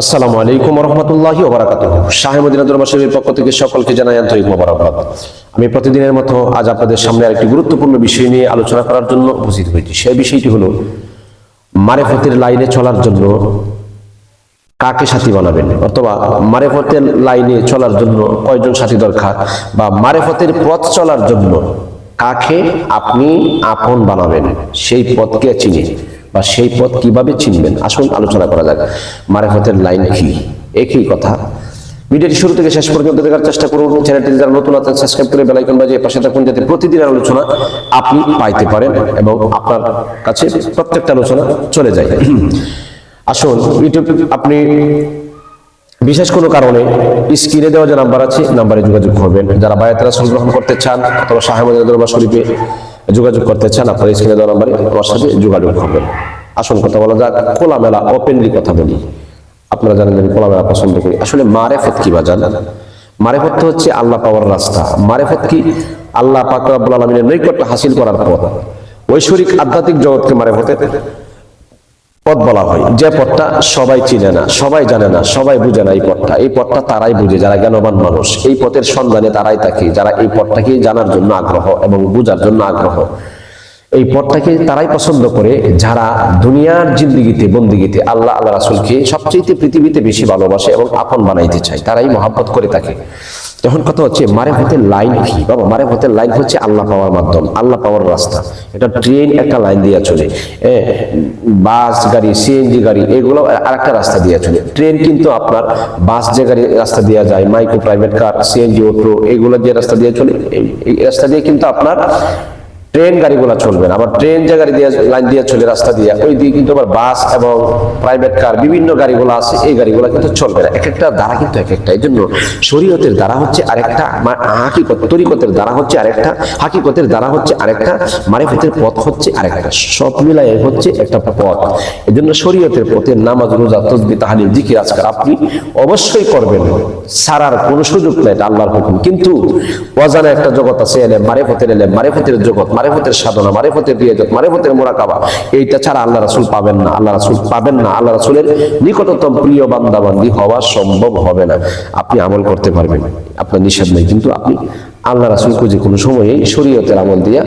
আসসালামু আলাইকুম ওয়া রাহমাতুল্লাহি ওয়া বারাকাতুহু। শাহে মদিনা দরবার শরীফের পক্ষ থেকে সকলকে জানাই আন্তরিক মোবারকবাদ। আমি প্রতিদিনের মতো আজ আপনাদের সামনে আরেকটি গুরুত্বপূর্ণ বিষয় নিয়ে আলোচনা করার জন্য উপস্থিত হয়েছি। সেই বিষয়টি হলো মারেফতের লাইনে চলার জন্য কাকে সাথী বানাবেন, অথবা মারেফতের লাইনে চলার জন্য কয়জন সাথী দরকার, বা মারেফতের পথ চলার জন্য কাকে আপনি আপন বানাবেন, সেই পথকে চিনি বা সেই পথ কিভাবে চিনবেন, আসুন আলোচনা করা যাক। মারেফতের লাইন কি? একই কথা। ভিডিওটি শুরু থেকে শেষ পর্যন্ত দেখার চেষ্টা করুন। চ্যানেলটি যারা নতুন আছেন সাবস্ক্রাইব করে বেল আইকন বাজিয়ে পাশে থাকুন, যাতে প্রতিদিনের আলোচনা আপনি পাইতে পারেন এবং আপনার কাছে প্রত্যেকটা আলোচনা চলে যায়। আসুন, ইউটিউব আপনি বিশেষ কোনো কারণে স্ক্রিনে দেওয়া যে নাম্বার আছে, নাম্বারে যোগাযোগ করবেন। যারা বায়াত রাসূল গ্রহণ করতে চান অথবা শাহে মদিনা দরবার শরীফে যোগাযোগ করতে চান, আপনারা স্ক্রিনে দেওয়া নাম্বারে আমার সাথে যোগাযোগ করবেন। আসুন কথা বলা যাক, খোলামেলা ওপেনলি কথা বলি। আপনারা জানেন আমি খোলামেলা পছন্দ করি। আসলে মারেফত কি বা জানেন? মারেফত তো হচ্ছে আল্লাহ পাওয়ার রাস্তা। মারেফত কি? আল্লাহ পাক রব্বুল আলামিনের নৈকট্য হাসিল করার পথ। ঐশ্বরিক আধ্যাত্মিক জগৎকে মারেফতের পথ বলা হয়। যে পথটা সবাই চিনে না, সবাই জানে না, সবাই বুঝে না। এই পথটা তারাই বুঝে যারা জ্ঞানবান মানুষ। এই পথের সন্ধানে তারাই থাকে যারা এই পথটাকে জানার জন্য আগ্রহ এবং বুঝার জন্য আগ্রহ। এই পথটাকে তারাই পছন্দ করে যারা দুনিয়ার জিন্দেগিতে বন্দিগিতে আল্লাহ আল্লাহ রাসূলকে সবচেয়ে পৃথিবীতে বেশি ভালোবাসে এবং আপন বানাইতে চায়, তারাই মহাব্বত করে থাকে। তখন কথা হচ্ছে মারেফতের লাইন কি? বাবা, মারেফতের লাইন হচ্ছে আল্লাহ পাওয়ার মাধ্যম, আল্লাহ পাওয়ার রাস্তা। এটা ট্রেন একটা লাইন দিয়ে চলে, বাস গাড়ি, সিএনজি গাড়ি, এগুলো আরেকটা রাস্তা দিয়ে চলে। ট্রেন কিন্তু আপনার বাস যে গাড়ি রাস্তা দিয়ে যায়, micro private car, CNG auto, এগুলো যে রাস্তা দিয়ে চলে, এই রাস্তা দিয়ে কিন্তু আপনার ট্রেন গাড়িগুলো চলবে না। আবার ট্রেন যে গাড়ি দিয়ে লাইন দিয়ে চলে রাস্তা দিয়ে, ওই দিয়ে কিন্তু আবার বাস এবং প্রাইভেট কার বিভিন্ন গাড়িগুলো আছে, এই গাড়িগুলো কিন্তু চলবে না। এক একটা দ্বারা কিন্তু এক একটা। এই জন্য শরীয়তের দ্বারা হচ্ছে আরেকটা, হাকিকত তরিকতের দ্বারা হচ্ছে আরেকটা, হাকিকতের দ্বারা হচ্ছে আরেকটা, মারিফতের পথ হচ্ছে আরেকটা। সব মিলাই হচ্ছে একটা পথ। এই জন্য শরীয়তের পথে নামাজ, রোজা, তাসবিহ, তাহলিল, জিকির, আজকার আপনি অবশ্যই করবেন, ছাড়ার কোনো সুযোগ নাই, এটা আল্লাহর হুকুম। কিন্তু অজানা একটা জগৎ আছে, এলেম, মারিফতের জগৎ, মারিফতের সাধনা, মারিফতের রিয়াজত, মারিফতের মুরাকাবা, এইটা ছাড়া আল্লাহ রাসূল পাবেন না, আল্লাহ রাসূল পাবেন না। আল্লাহ রাসূলের নিকটতম প্রিয় বান্দাবান্দি হওয়া সম্ভব হবে না। আপনি আমল করতে পারবেন, আপনার নিষেধ নেই, কিন্তু আপনি আল্লাহ রাসূলকে যে কোনো সময়ে শরীয়তের আমল দিয়া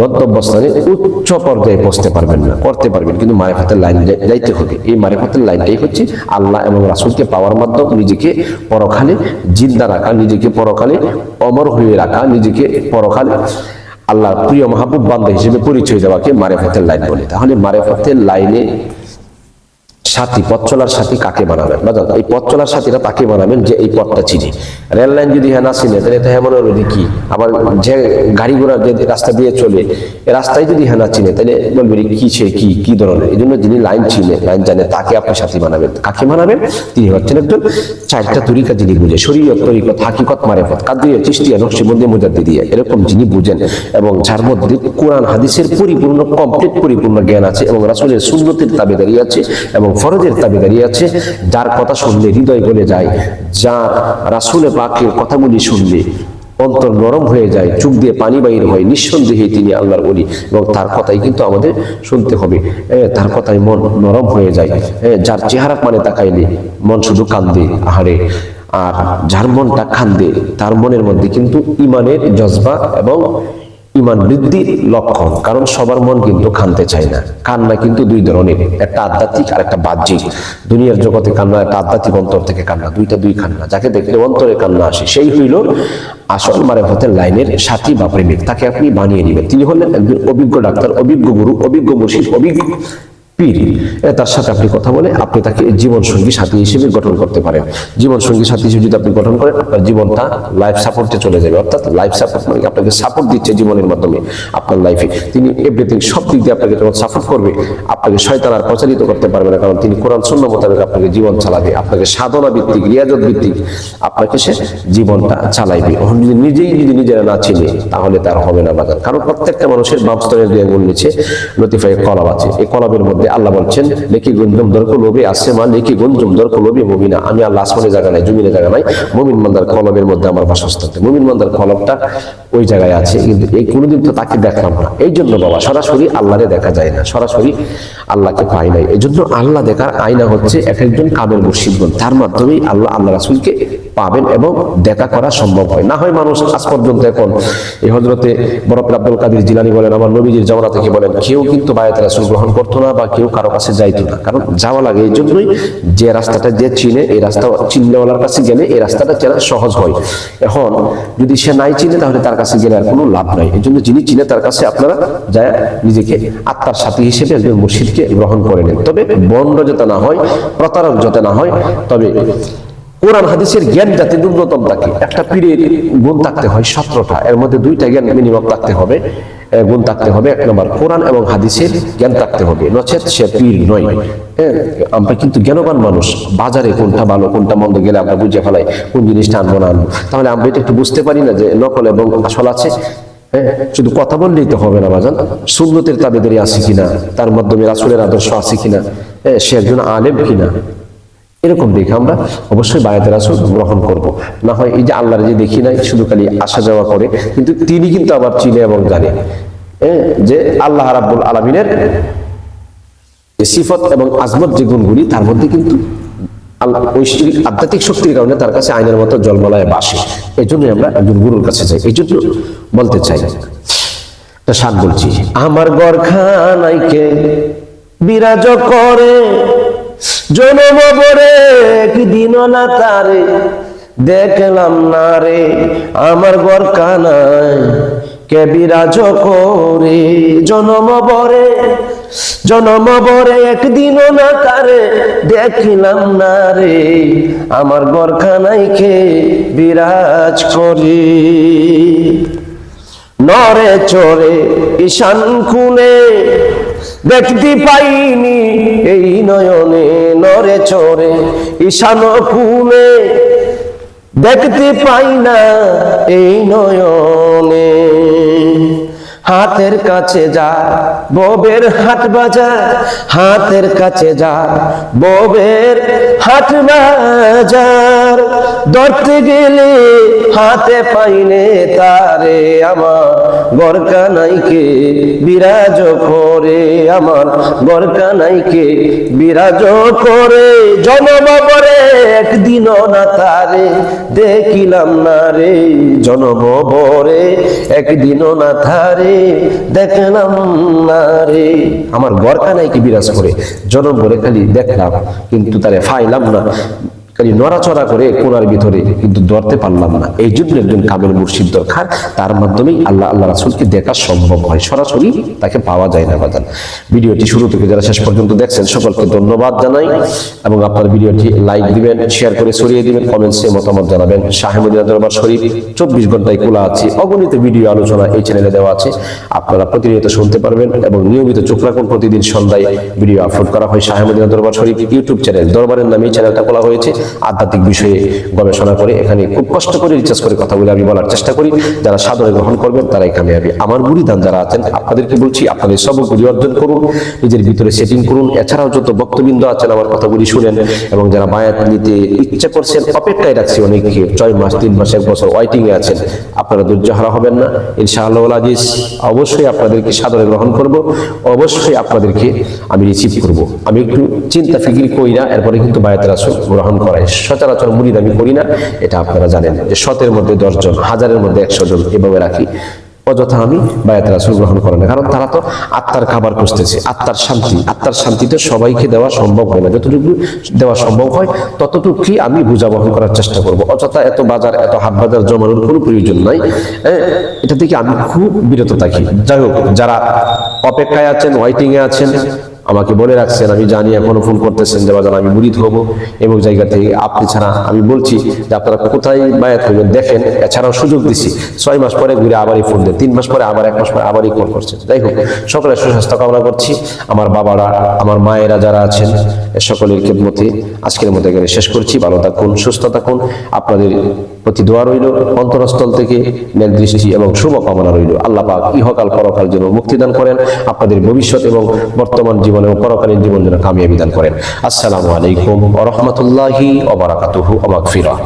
গন্তব্যস্থানে উচ্চ পর্যায়ে পৌঁছতে পারবেন না। করতে পারবেন, কিন্তু মারিফতের লাইন যাইতে হবে। এই মারিফতের লাইনটাই হচ্ছে আল্লাহ এবং রাসূলকে পাওয়ার মাধ্যম, নিজেকে পরকালে জিন্দা রাখা, নিজেকে পরকালে অমর হয়ে রাখা, নিজেকে পরকালে আল্লাহর প্রিয় মাহবুব বান্দা হিসেবে পরিচয় দেওয়াকে মারিফতের লাইন বলে। তাহলে মারিফতের লাইনে সাথী, পথ চলার সাথী কাকে বানাবেন? এই পথ চলার সাথীরা তাকে বানাবেন যে এই পথটা চিনি। রেল লাইন যদি হ্যাঁ না চিনে, তাহলে তো হ্যাঁ মনে হলো কি? আবার যে গাড়ি ঘোড়া যে রাস্তা দিয়ে চলে, এই রাস্তায় যদি হ্যাঁ না চিনে, তাহলে বলবে কি সে কি ধরনের। এই জন্য যিনি লাইন চিনে, লাইন জানে, তাকে আপনি সাথী বানাবেন। কাকে বানাবেন? তিনি হচ্ছেন একজন চারটা তরিকা যিনি বুঝে, শরীয়ত, তরিকত, হাকিকত, মারিফত, কাদরিয়া, চিশতিয়া, নকশবন্দি, মুজাদ্দিদিয়া, এরকম যিনি বুঝেন এবং যার মধ্যে কোরআন হাদিসের পরিপূর্ণ জ্ঞান আছে এবং রাসূলের সুন্নতের তাবেদারি আছে এবং ফরজের তাবেদারি আছে, যার কথা শুনলে হৃদয় গলে যায়, যার রাসূলের পাকের কথাগুলি শুনলে অন্তর নরম হয়ে যায়, চোখ দিয়ে পানি বাইর হয়, নিঃসন্দেহে তিনি আল্লাহর ওলি এবং তার কথাই কিন্তু আমাদের শুনতে হবে। তার কথাই মন নরম হয়ে যায়। যার চেহারা মানে তাকাইলে মন শুধু কান্দে, আহারে। আর যার মনটা কান্দে, তার মনের মধ্যে কিন্তু ইমানের জজবা এবং ইমান বৃদ্ধির লক্ষণ। কারণ সবার মন কিন্তু কানতে চায় না। কান্না কিন্তু দুই ধরনের, একটা আধ্যাত্মিক আর একটা বাহ্যিক। দুনিয়ার জগতে কান্না একটা আধ্যাত্মিক, অন্তর থেকে কান্না, দুই কান্না। যাকে দেখলে অন্তরে কান্না আসে, সেই হইল আসল মারিফতের লাইনের সাথী বা প্রেমিক। তাকে আপনি বানিয়ে নেবেন। তিনি হলেন একজন অভিজ্ঞ ডাক্তার, অভিজ্ঞ গুরু, অভিজ্ঞ মুর্শিদ, অভিজ্ঞ পীর। তার সাথে আপনি কথা বলে আপনি তাকে জীবন সঙ্গী সাথী হিসেবে গঠন করতে পারেন। জীবন সঙ্গী সাথী হিসেবে যদি আপনি গঠন করেন, আপনার জীবনটা লাইফ সাপোর্টে চলে যাবে। অর্থাৎ লাইফ সাপোর্ট মানে আপনাকে সাপোর্ট দিচ্ছে জীবনের মাধ্যমে আপনার লাইফে। তিনি এভরিথিং, সব দিক দিয়ে আপনাকে যখন সাপোর্ট করবে, আপনাকে শয়তান আর প্রচারিত করতে পারবে না। কারণ তিনি কোরআন সুন্নাহ মোতাবেক আপনাকে জীবন চালাবে, আপনাকে সাধনা ভিত্তিক, রিয়াজত ভিত্তিক আপনাকে সে জীবনটা চালাইবে। যদি নিজেরা না চিনে, তাহলে তার হবে না বাজার। কারণ প্রত্যেকটা মানুষের বাম স্তরের 2 আঙ্গুল নিচে লতিফায়ে কলব আছে। এই কলবের মধ্যে আল্লাহ বলছেন লেকি গুঞ্জম দরক লোভে আসেমা লেকি গুঞ্জম দরক লোভে মুমিনা, আমি আল্লাহ আসমানের জায়গা নাই, জমিনের জায়গা নাই, মুমিন বান্দার কলবের মধ্যে আমার বাসস্থান। মুমিন বান্দার কলবটা ওই জায়গায় আছে, কিন্তু এই কোনোদিন তো তাকে দেখলাম না। এই জন্য বাবা সরাসরি আল্লাহরে দেখা যায় না, সরাসরি আল্লাহকে পাই নাই। এই জন্য আল্লাহ দেখার আয়না হচ্ছে এক একজন কামেল মুর্শিদগণ, তার মাধ্যমেই আল্লাহ রাসূলকে পাবেন এবং দেখা করা সম্ভব হয়। না হয় মানুষ আজ পর্যন্ত এখন এই হযরতে বরকত আব্দুল কাদের জিলানী বলেন, আমার নবীজির জামানা থেকে বলেন, কেউ কিন্তু বায়াতে রাসূল গ্রহণ করতো না বা কেউ কারো কাছে যাইতো না, কারণ যাওয়া লাগে। এই জন্যই যে রাস্তাটা যে চিনে, এই রাস্তা চিনলেওয়ালার কাছে গেলে এই রাস্তাটা চেনা সহজ হয়। এখন যদি সে নাই চিনে তাহলে তার কাছে গেলে আর কোনো লাভ নাই। এই জন্য যিনি চিনে তার কাছে আপনারা যায় নিজেকে আত্মার সাথী হিসেবে একজন মুর্শিদকে গ্রহণ করে নেন। তবে বন্ড যাতে না হয়, প্রতারক যাতে না হয়, তবে কোরআন হাদিসের জ্ঞান যাতে ন্যূনতম থাকে। একটা পীরের গুণ থাকতে হয় 17টা, এর মধ্যে 2টা জ্ঞান মিনিমাম থাকতে হবে, গুণ থাকতে হবে। 1 নম্বর কোরআন এবং হাদিসের জ্ঞান থাকতে হবে, নচেত সে পীর নয়। আমরা কিন্তু জ্ঞানবান মানুষ, বাজারে কোনটা ভালো কোনটা মন্দ গেলে আমরা বুঝে ফেলাই কোন জিনিসটা আনবো না আনবো। তাহলে আমরা এটা একটু বুঝতে পারি না যে নকল এবং আসল আছে। শুধু কথা বললেই তো হবে না বাজান, সুন্নতের তাবেদারি আছে কিনা, তার মাধ্যমে রাসূলের আদর্শ আছে কিনা, সে একজন আলেম কিনা, এরকম দেখে আমরা অবশ্যই বায়াতে রাসূল গ্রহণ করব। না হয় এই যে আল্লাহর যে দেখি নাই, শুধু খালি আসা যাওয়া করে, কিন্তু তিনি কিন্তু আবার চিনে এবং জানে যে আল্লাহ রাব্বুল আলামিনের সিফত এবং আজমত যে গুণগুলি, তার মধ্যে কিন্তু আল্লাহ ঐশ্বরিক আধ্যাত্মিক শক্তির কারণে তার কাছে আইনের মতো জলমলায় বাসে। এই জন্যই আমরা একজন গুরুর কাছে যাই। এই জন্য বলতে চাই, একটা শান বলছি, আমার গরখানাইকে বিরাজ করে জনম বরে একদিন না তারে দেখলাম না রে, আমার গরখানায় কে বিরাজ করে জনম বরে একদিনও না তারে দেখিলাম না রে, আমার গরখানায় কে বিরাজ করে। নরে চরে ঈশান কুলে দেখতে পাইনি এই নয়নে, নরে চরে ঈশান কুলে দেখতে পাই না এই নয়নে। হাতের কাছে যা ববের হাট বাজার, হাতের কাছে যা ববের হাট বাজার, ধরতে গেলে হাতে পাইলে তারে, আমার গরখানাইকে বিরাজ করে, আমার গরখানাইকে বিরাজ করে জনম বরে একদিনও না তারে দেখিলাম না রে, জনম বরে একদিনও না তারে দেখলাম না রে, আমার গরখানাইকে বিরাজ করে জনম বরে খালি দেখলাম কিন্তু তারে পাইলাম না, খালি নড়াচড়া করে কোনার ভিতরে, কিন্তু ধরতে পারলাম না। এই জন্য একজন কামেল মুর্শিদ দরকার, তার মাধ্যমেই আল্লাহ রাসূলকে দেখা সম্ভব হয়, সরাসরি তাকে পাওয়া যায় না বাজান। ভিডিওটি শুরু থেকে যারা শেষ পর্যন্ত দেখছেন সকলকে ধন্যবাদ জানাই, এবং আপনার ভিডিওটি লাইক দিবেন, শেয়ার করে ছড়িয়ে দিবেন, কমেন্টসে মতামত জানাবেন। শাহে মদিনা দরবার শরীফ 24 ঘন্টায় খোলা আছে, অগণিত ভিডিও আলোচনা এই চ্যানেলে দেওয়া আছে, আপনারা প্রতিনিয়ত শুনতে পারবেন এবং নিয়মিত চোখ রাখুন। প্রতিদিন সন্ধ্যায় ভিডিও আপলোড করা হয় শাহে মদিনা দরবার শরীফ ইউটিউব চ্যানেল, দরবারের নামে এই চ্যানেলটা খোলা হয়েছে। আধ্যাত্মিক বিষয়ে গবেষণা করে এখানে খুব কষ্ট করে রিসার্চ করে কথাগুলো আমি বলার চেষ্টা করি, যারা সাদরে গ্রহণ করবেন তারাই কামিয়াবি। আমার মুরিদান যারা আছেন আপনাদেরকে বলছি, আপনাদের সবগুলি অর্জন করুন, নিজের ভিতরে সেটিং করুন। এছাড়াও যত বক্তবৃন্দ আছেন আমার কথাগুলি শুনেন, এবং যারা বায়াত নিতে ইচ্ছা করছেন, অপেক্ষায় রাখছি অনেকে 6 মাস 3 মাস 1 বছর ওয়াইটিং এ আছেন, আপনারা ধৈর্য হারা হবেন না ইনশাআল্লাহ আজিজ। অবশ্যই আপনাদেরকে সাদরে গ্রহণ করব, অবশ্যই আপনাদেরকে আমি রিসিভ করব। আমি একটু চিন্তা ফিকির করি না, এরপরে কিন্তু বায়াত রাসূল গ্রহণ করাই। সচরাচর মুরিদ আমি করি না, এটা আপনারা জানেন যে 100-এর মধ্যে 10 জন, 1000-এর মধ্যে 100 জন এভাবে রাখি। অযথা আমি বায়াত রাসূল গ্রহণ করে না, কারণ তারা তো আত্মার খাবার খুঁজতেছে, আত্মার শান্তি তো সবাইকে দেওয়া সম্ভব হয় না। যতটুকু দেওয়া সম্ভব হয় ততটুকুই আমি বোঝা বহন করার চেষ্টা করব। অযথা এত বাজার, এত হাট বাজার জমানোর কোনো প্রয়োজন নাই, এটা থেকে আমি খুব বিরত থাকি। যাই হোক, যারা অপেক্ষায় আছেন, ওয়াইটিং এ আছেন, আমাকে বলে রাখছেন, আমি জানি এখনো ফোন করতেছেন যে বাজান আমি মুরিদ হব এবং জায়গা থেকে আপনি ছাড়া, আমি বলছি যে আপনারা কোথায় বায়াত হইবেন দেখেন। এছাড়াও সুযোগ দিচ্ছি, 6 মাস পরে ঘুরে আবারই ফোন দেন, 3 মাস পরে আবার, 1 মাস পরে আবারই কল করছেন। যাই হোক, সকলের সুস্বাস্থ্য কামনা করছি। আমার বাবারা, আমার মায়েরা যারা আছেন, সকলের খেদমতে আজকের মতো এখানে শেষ করছি। ভালো থাকুন, সুস্থ থাকুন, আপনাদের প্রতি দোয়া রইল, অন্তরস্থল থেকে নেক দৃষ্টি এবং শুভকামনা রইল। আল্লাহ পাক ইহকাল পরকাল যেন মুক্তি দান করেন, আপনাদের ভবিষ্যৎ এবং বর্তমান জীবন জীবন এবং পরকালীন জীবন যেন কামিয়াবি দান করেন। আসসালামু আলাইকুম ওয়া রাহমাতুল্লাহি ওয়া বারাকাতুহু ওয়া মাগফিরাহ।